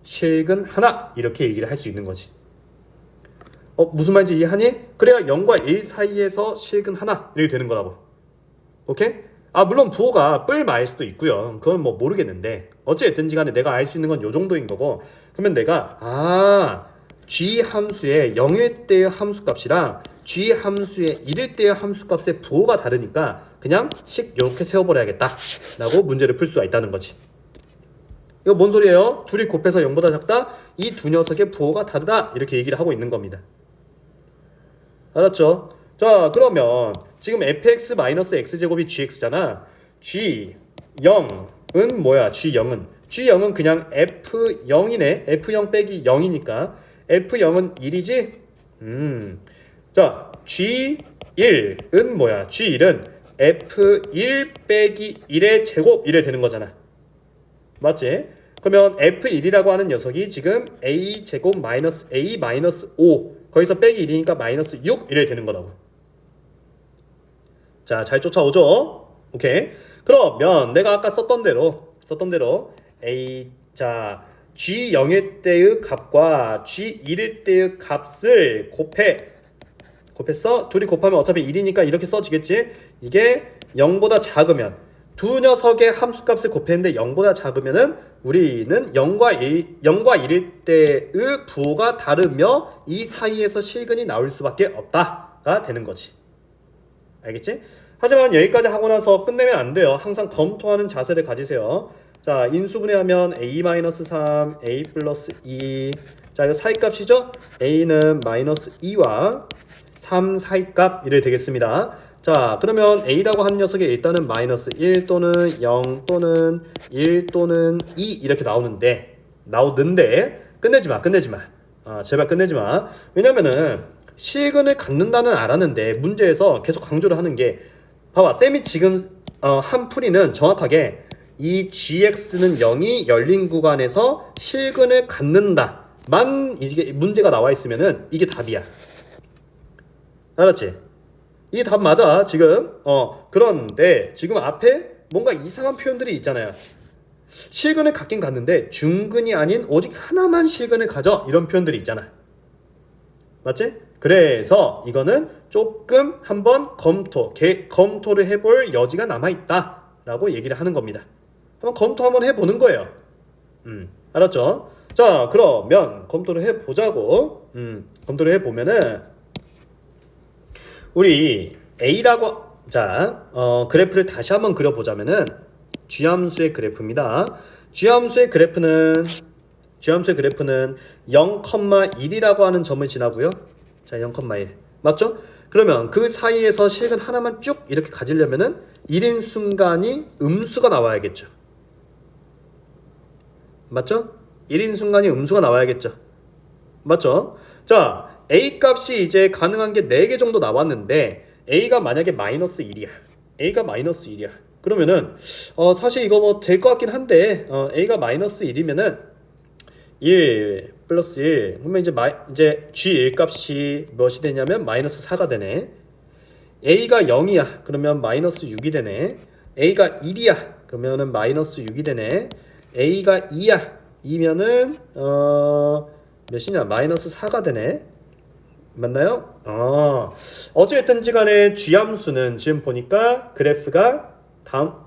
실근 하나 이렇게 얘기를 할 수 있는 거지. 무슨 말인지 이해하니? 그래야 0과 1 사이에서 실근 하나 이렇게 되는 거라고. 오케이? 물론 부호가 뿔마일 수도 있고요. 그건 뭐 모르겠는데 어찌됐든지 간에 내가 알 수 있는 건 요 정도인 거고, 그러면 내가 g 함수의 0일 때의 함수값이랑 g 함수의 1일 때의 함수값의 부호가 다르니까 그냥 식 이렇게 세워버려야겠다 라고 문제를 풀 수가 있다는 거지. 이거 뭔 소리예요? 둘이 곱해서 0보다 작다? 이 두 녀석의 부호가 다르다 이렇게 얘기를 하고 있는 겁니다. 알았죠? 자, 그러면 지금 fx-x제곱이 gx잖아. g0은 뭐야? g0은 그냥 f0이네. f0 빼기 0이니까 f0은 1이지? 자, g1은 뭐야? g1은 f1 빼기 1의 제곱 이래 되는 거잖아. 맞지? 그러면 f1이라고 하는 녀석이 지금 a제곱 마이너스 a 마이너스 5 거기서 빼기 1이니까 마이너스 6 이래 되는 거라고. 자, 잘 쫓아오죠? 오케이. 그러면 내가 아까 썼던 대로 g0일 때의 값과 g1일 때의 값을 곱했어. 둘이 곱하면 어차피 1이니까 이렇게 써지겠지. 이게 0보다 작으면, 두 녀석의 함수값을 곱했는데 0보다 작으면은 우리는 0과 1일 때의 부호가 다르며 이 사이에서 실근이 나올 수밖에 없다가 되는 거지. 알겠지? 하지만 여기까지 하고 나서 끝내면 안 돼요. 항상 검토하는 자세를 가지세요. 자, 인수분해하면 a-3, a 플러스 2. 자, 이거 사이값이죠? a는 마이너스 2와 3 사이값 이래 되겠습니다. 자, 그러면 a라고 하는 녀석이 일단은 마이너스 1 또는 0 또는 1 또는 2 이렇게 나오는데 끝내지 마. 제발 끝내지 마. 왜냐면은 실근을 갖는다는 알았는데 문제에서 계속 강조를 하는 게 봐봐. 쌤이 지금 한 풀이는 정확하게 이 gx는 0이 열린 구간에서 실근을 갖는다 만 이게 문제가 나와 있으면은 이게 답이야. 알았지? 이게 답 맞아 지금. 그런데 지금 앞에 뭔가 이상한 표현들이 있잖아요. 실근을 갖긴 갖는데 중근이 아닌 오직 하나만 실근을 가져 이런 표현들이 있잖아. 맞지? 그래서 이거는 조금 한번 검토를 해볼 여지가 남아있다 라고 얘기를 하는 겁니다. 한번 검토 한번 해보는 거예요. 알았죠? 자, 그러면 검토를 해보자고. 검토를 해보면은 우리 A라고 그래프를 다시 한번 그려보자면은 G함수의 그래프입니다. G함수의 그래프는 0,1이라고 하는 점을 지나고요. 자, 0,1 맞죠? 그러면 그 사이에서 실근 하나만 쭉 이렇게 가지려면은 1인 순간이 음수가 나와야겠죠. 맞죠? 1인 순간이 음수가 나와야겠죠. 맞죠? 자, A 값이 이제 가능한 게 4개 정도 나왔는데 A가 만약에 마이너스 1이야. A가 마이너스 1이야. 그러면은 사실 이거 뭐 될 것 같긴 한데 A가 마이너스 1이면은 1 플러스 1 그러면 이제 G1 값이 무엇이 되냐면 마이너스 4가 되네. A가 0이야. 그러면 마이너스 6이 되네. A가 1이야. 그러면은 마이너스 6이 되네. A가 2야. 2면은 몇이냐? 마이너스 4가 되네. 맞나요? 어쨌든지 간에 G함수는 지금 보니까 그래프가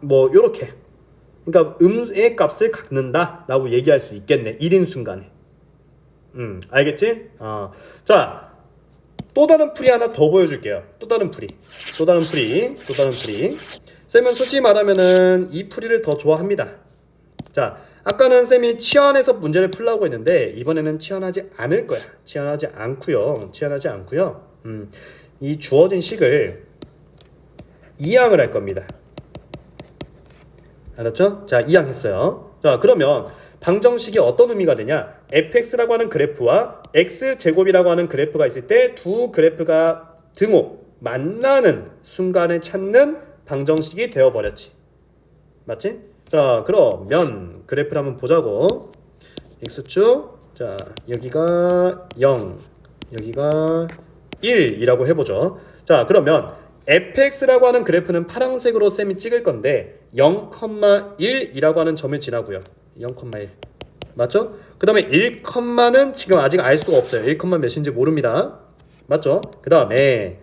뭐 요렇게 그러니까 음의 값을 갖는다 라고 얘기할 수 있겠네. 1인 순간에. 알겠지? 자, 또 다른 풀이 하나 더 보여줄게요. 또 다른 풀이. 쌤은 솔직히 말하면은 이 풀이를 더 좋아합니다. 자, 아까는 쌤이 치환해서 문제를 풀라고 했는데 이번에는 치환하지 않을 거야. 치환하지 않고요. 이 주어진 식을 이항을 할 겁니다. 알았죠? 자, 이항했어요. 자, 그러면 방정식이 어떤 의미가 되냐? fx라고 하는 그래프와 x제곱이라고 하는 그래프가 있을 때 두 그래프가 등호 만나는 순간을 찾는 방정식이 되어버렸지. 맞지? 자, 그러면 그래프를 한번 보자고. x축, 자, 여기가 0, 여기가 1이라고 해보죠. 자, 그러면 fx라고 하는 그래프는 파란색으로 쌤이 찍을 건데 0,1이라고 하는 점을 지나고요. 0,1 맞죠? 그 다음에 1는 지금 아직 알 수가 없어요. 1, 몇인지 모릅니다. 맞죠? 그 다음에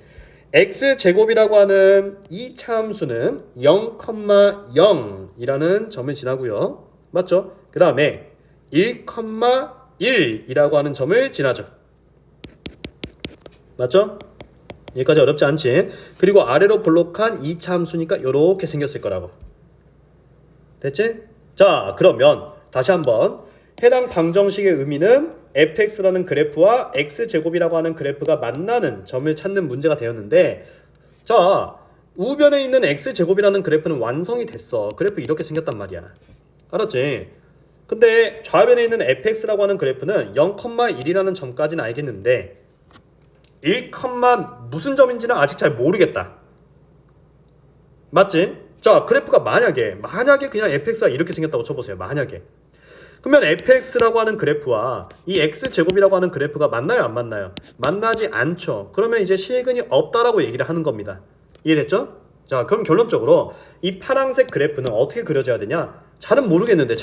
x제곱이라고 하는 이 차함수는 0,0이라는 점을 지나고요. 맞죠? 그 다음에 1,1이라고 하는 점을 지나죠. 맞죠? 여기까지 어렵지 않지? 그리고 아래로 볼록한 2차 함수니까 이렇게 생겼을 거라고. 됐지? 자, 그러면 다시 한번 해당 방정식의 의미는 fx라는 그래프와 x제곱이라고 하는 그래프가 만나는 점을 찾는 문제가 되었는데, 자, 우변에 있는 x제곱이라는 그래프는 완성이 됐어. 그래프 이렇게 생겼단 말이야. 알았지? 근데 좌변에 있는 fx라고 하는 그래프는 0,1이라는 점까지는 알겠는데 1, 무슨 점인지는 아직 잘 모르겠다. 맞지? 자, 그래프가 만약에 그냥 fx가 이렇게 생겼다고 쳐보세요. 만약에. 그러면 fx라고 하는 그래프와 이 x제곱이라고 하는 그래프가 만나요, 안 만나요? 만나지 않죠. 그러면 이제 실근이 없다라고 얘기를 하는 겁니다. 이해됐죠? 자, 그럼 결론적으로 이 파란색 그래프는 어떻게 그려져야 되냐? 잘은 모르겠는데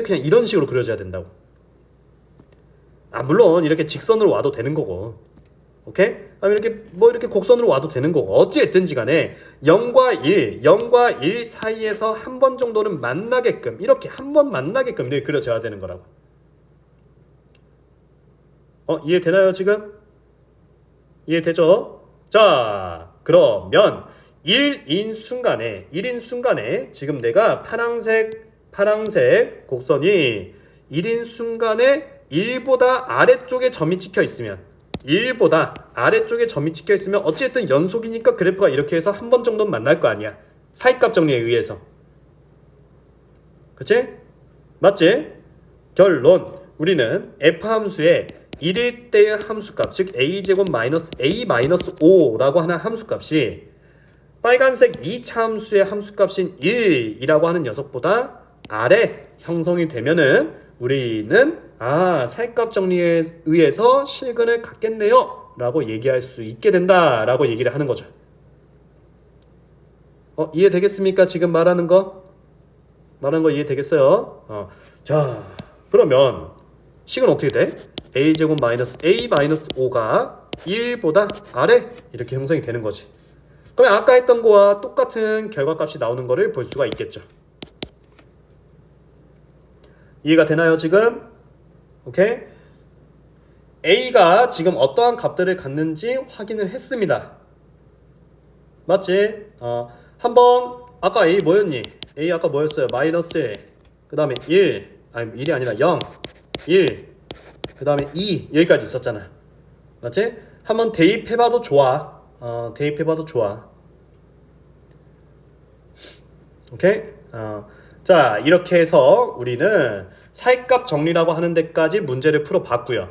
그냥 이런 식으로 그려져야 된다고. 물론 이렇게 직선으로 와도 되는 거고, 오케이? 이렇게 곡선으로 와도 되는 거고, 어찌됐든지 간에 0과 1 사이에서 한 번 정도는 만나게끔, 이렇게 한 번 만나게끔 이렇게 그려져야 되는 거라고. 이해되나요 지금? 이해되죠? 자, 그러면 1인 순간에 지금 내가 파랑색 곡선이 1인 순간에 1보다 아래쪽에 점이 찍혀 있으면 1보다 아래쪽에 점이 찍혀 있으면 어쨌든 연속이니까 그래프가 이렇게 해서 한 번 정도는 만날 거 아니야. 사이값 정리에 의해서. 그치? 맞지? 결론. 우리는 f 함수의 1일 때의 함수값, 즉 a제곱 마이너스 a 마이너스 5라고 하는 함수값이 빨간색 2차 함수의 함수값인 1이라고 하는 녀석보다 아래 형성이 되면은 우리는 사이값 정리에 의해서 실근을 갖겠네요 라고 얘기할 수 있게 된다 라고 얘기를 하는 거죠. 이해되겠습니까? 지금 말하는 거 이해되겠어요? 자, 그러면 식은 어떻게 돼? a제곱 마이너스 a 마이너스 5가 1보다 아래 이렇게 형성이 되는 거지. 그러면 아까 했던 거와 똑같은 결과값이 나오는 거를 볼 수가 있겠죠. 이해가 되나요 지금? 오케이? A가 지금 어떠한 값들을 갖는지 확인을 했습니다. 맞지? 한번 아까 A 뭐였니? A 아까 뭐였어요? 마이너스 그 다음에 1 아니 1이 아니라 0 1 그 다음에 2 여기까지 있었잖아. 맞지? 한번 대입해봐도 좋아. 대입해봐도 좋아. 오케이? 자, 이렇게 해서 우리는 사이값 정리라고 하는 데까지 문제를 풀어봤고요.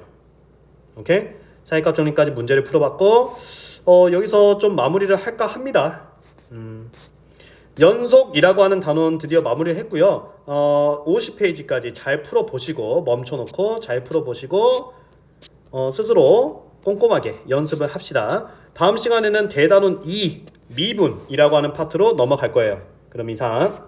오케이? 사이값 정리까지 문제를 풀어봤고 여기서 좀 마무리를 할까 합니다. 연속이라고 하는 단원 드디어 마무리를 했고요. 50페이지까지 잘 풀어보시고 멈춰놓고 잘 풀어보시고 스스로 꼼꼼하게 연습을 합시다. 다음 시간에는 대단원 2 미분이라고 하는 파트로 넘어갈 거예요. 그럼 이상